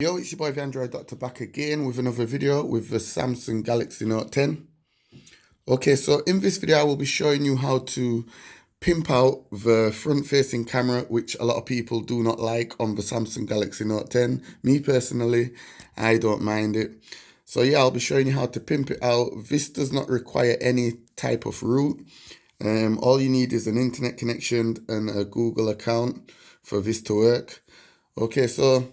Yo, it's your boy the Android Doctor back again with another video with the Samsung Galaxy Note 10. Okay, so in this video I will be showing you how to pimp out the front-facing camera, which a lot of people do not like on the Samsung Galaxy Note 10. Me personally, I don't mind it. So yeah, I'll be showing you how to pimp it out. This does not require any type of root. All you need is an internet connection and a Google account for this to work. Okay, so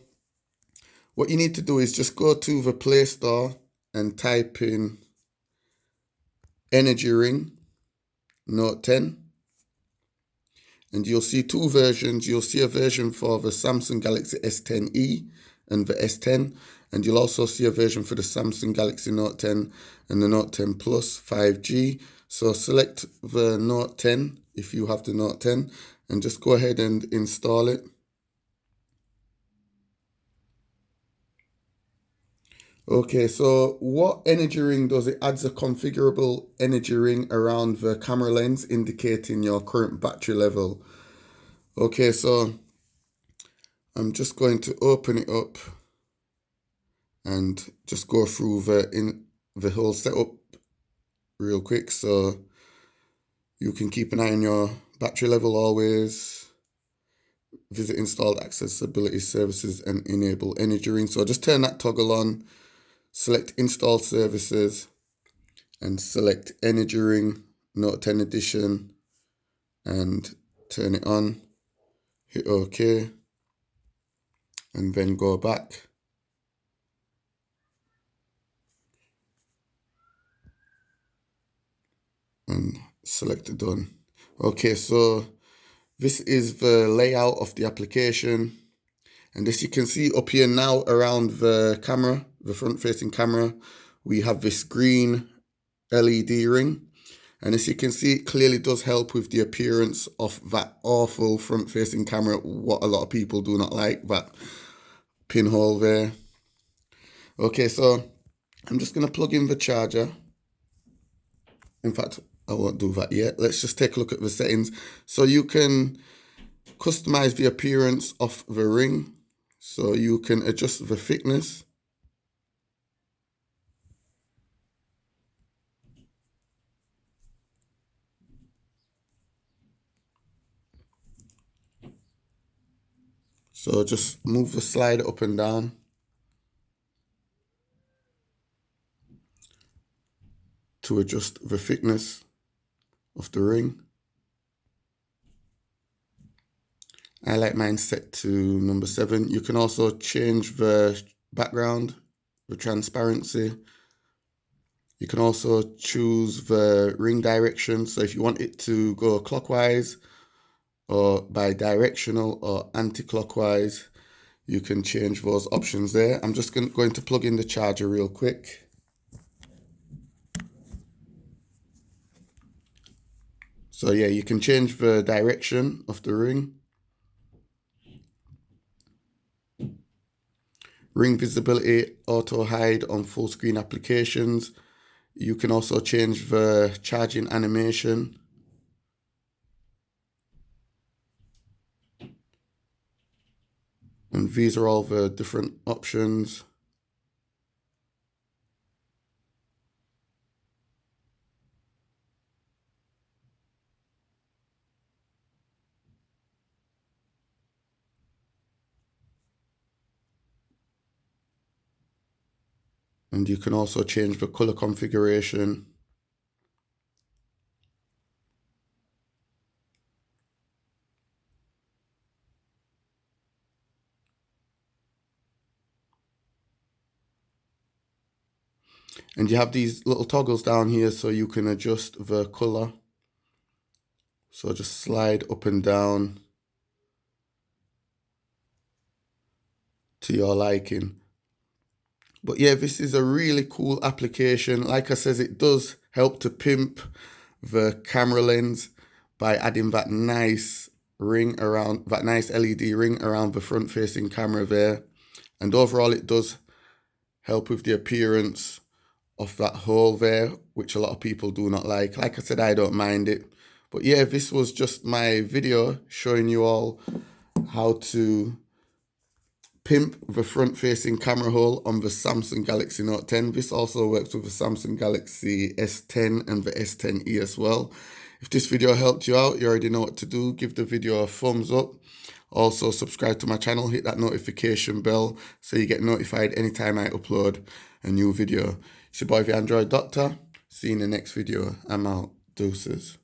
what you need to do is just go to the Play Store and type in Energy Ring Note 10. And you'll see two versions. You'll see a version for the Samsung Galaxy S10e and the S10. And you'll also see a version for the Samsung Galaxy Note 10 and the Note 10 Plus 5G. So select the Note 10 if you have the Note 10 and just go ahead and install it. Okay, so what energy ring does, it adds a configurable energy ring around the camera lens indicating your current battery level. Okay, so I'm just going to open it up and just go through the whole setup real quick so you can keep an eye on your battery level always. Visit installed accessibility services and enable energy ring. So just turn that toggle on. Select Install Services and select Energy Ring Note 10 Edition and turn it on. Hit OK and then go back. And select Done. Okay, so this is the layout of the application. And as you can see up here now around the camera, the front-facing camera, we have this green LED ring. And as you can see, it clearly does help with the appearance of that awful front-facing camera, what a lot of people do not like, that pinhole there. Okay, so I'm just going to plug in the charger. In fact, I won't do that yet. Let's just take a look at the settings. So you can customize the appearance of the ring. So you can adjust the thickness. So just move the slider up and down. To adjust the thickness of the ring. I like mine set to number 7. You can also change the background, the transparency. You can also choose the ring direction. So if you want it to go clockwise or bi-directional or anti-clockwise, you can change those options there. I'm just going to plug in the charger real quick. So yeah, you can change the direction of the ring. Ring visibility, auto hide on full screen applications. You can also change the charging animation. And these are all the different options. And you can also change the color configuration. And you have these little toggles down here so you can adjust the color. So just slide up and down to your liking. But yeah, this is a really cool application. Like I says, it does help to pimp the camera lens by adding that nice ring around, that nice LED ring around the front facing camera there. And overall, it does help with the appearance of that hole there, which a lot of people do not like. Like I said, I don't mind it. But yeah, this was just my video showing you all how to PIMP, the front-facing camera hole on the Samsung Galaxy Note 10. This also works with the Samsung Galaxy S10 and the S10e as well. If this video helped you out, you already know what to do. Give the video a thumbs up. Also, subscribe to my channel, hit that notification bell so you get notified anytime I upload a new video. It's your boy, the Android Doctor. See you in the next video. I'm out. Deuces.